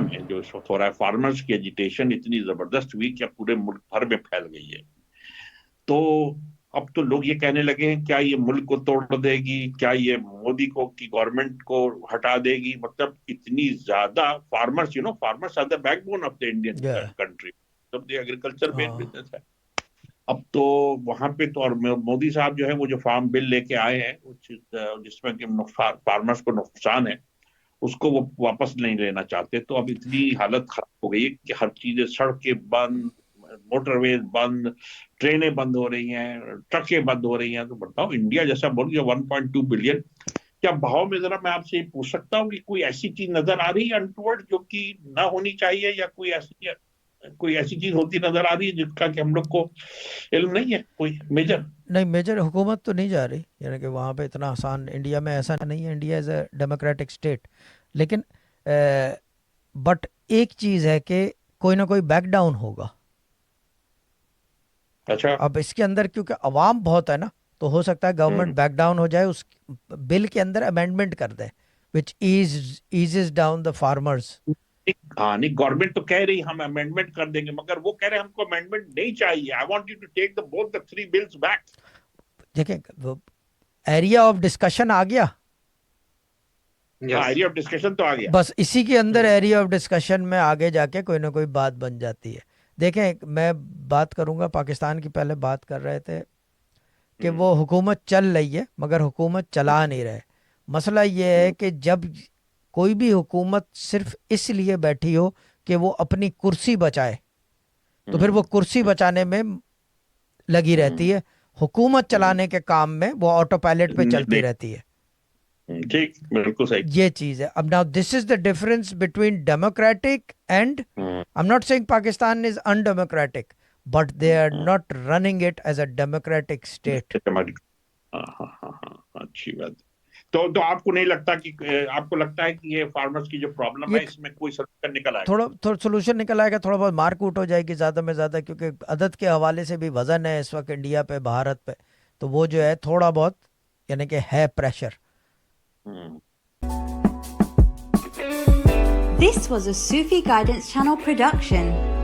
में जो हो रहा है, फार्मर्स की एजिटेशन इतनी जबरदस्त हुई कि अब पूरे मुल्क भर में फैल गई है। तो अब तो लोग ये कहने लगे हैं क्या ये मुल्क को तोड़ देगी, क्या ये मोदी को की गवर्नमेंट को हटा देगी। मतलब इतनी ज्यादा farmers, farmers are the backbone of the Indian या कंट्री, सब द एग्रीकल्चर बेस्ड हाँ बिजनेस है। अब तो वहां पे तो, और मोदी साहब जो है वो जो फार्म बिल लेके आए हैं जिसमें कि फार्मर्स को नुकसान है, उसको वो वापस नहीं लेना चाहते। तो अब इतनी हालत खराब हो गई है कि हर चीजें, सड़कें बंद, मोटरवेज बंद, ट्रेनें बंद हो रही हैं, ट्रकें बंद हो रही हैं। तो बताओ, इंडिया जैसा मुल्क जो 1.2 बिलियन, क्या भाव में, जरा मैं आपसे ये पूछ सकता हूँ कि कोई ऐसी चीज नजर आ रही है अनटूवर्ड जो कि ना होनी चाहिए, या कोई ऐसी चीज होती नजर आ रही है जिसका कि हम लोग को इल्म नहीं है, कोई मेजर? नहीं, मेजर हुकूमत तो नहीं जा रही, यानी कि वहाँ पे इतना आसान इंडिया में ऐसा नहीं है। India is a democratic state. लेकिन बट एक चीज़ है कि कोई ना कोई बैक डाउन होगा। अच्छा। अब इसके अंदर क्योंकि अवाम बहुत है ना, तो हो सकता है गवर्नमेंट हम्म। बैक डाउन हो जाए, उस बिल के अंदर अमेंडमेंट कर दे विच ईजेस डाउन द फार्मर्स। हाँ, नहीं, गवर्नमेंट तो कह रही हम अमेंडमेंट कर देंगे, मगर वो कह रहे हैं हमको अमेंडमेंट नहीं चाहिए। I want you to take the both the three bills back. देखिए, एरिया ऑफ डिस्कशन आ गया। हाँ, एरिया ऑफ डिस्कशन तो आ गया। बस इसी के अंदर हम्म। एरिया ऑफ डिस्कशन में आगे जाके कोई ना कोई बात बन जाती है। देखें, मैं बात करूंगा पाकिस्तान की, पहले बात कर रहे थे कि हम्म। वो हुकूमत चल रही है मगर हुकूमत चला नहीं रहे। मसला ये है हम्म। कि जब कोई भी हुकूमत सिर्फ इसलिए बैठी हो कि वो अपनी कुर्सी बचाए, तो फिर वो हम्म। कुर्सी बचाने में लगी रहती हम्म। है। हुकूमत हम्म। चलाने के काम में वो ऑटो पायलट पे नहीं, चलती नहीं। रहती है। ठीक, बिल्कुल सही। ये चीज है। अब now this is the difference between democratic and, hmm. I am not saying Pakistan is undemocratic, but they are hmm. Not running it as a democratic state. हाँ, हाँ, हाँ, हाँ, अच्छी बात। तो आपको नहीं लगता कि, आपको लगता है कि ये फार्मर्स की जो प्रॉब्लम ये है इसमें कोई सलूशन निकल आएगा? थोड़ा थोड़ा सोल्यूशन निकल आएगा, थोड़ा बहुत मारकूट हो जाएगी ज़्यादा में ज़्यादा, क्योंकि अदद के हवाले से भी वज़न है इस वक्त इंडिया पे, भारत पे। तो वो जो है थोड़ा बहुत, यानी कि है pressure. Hmm. This was a Sufi Guidance Channel production.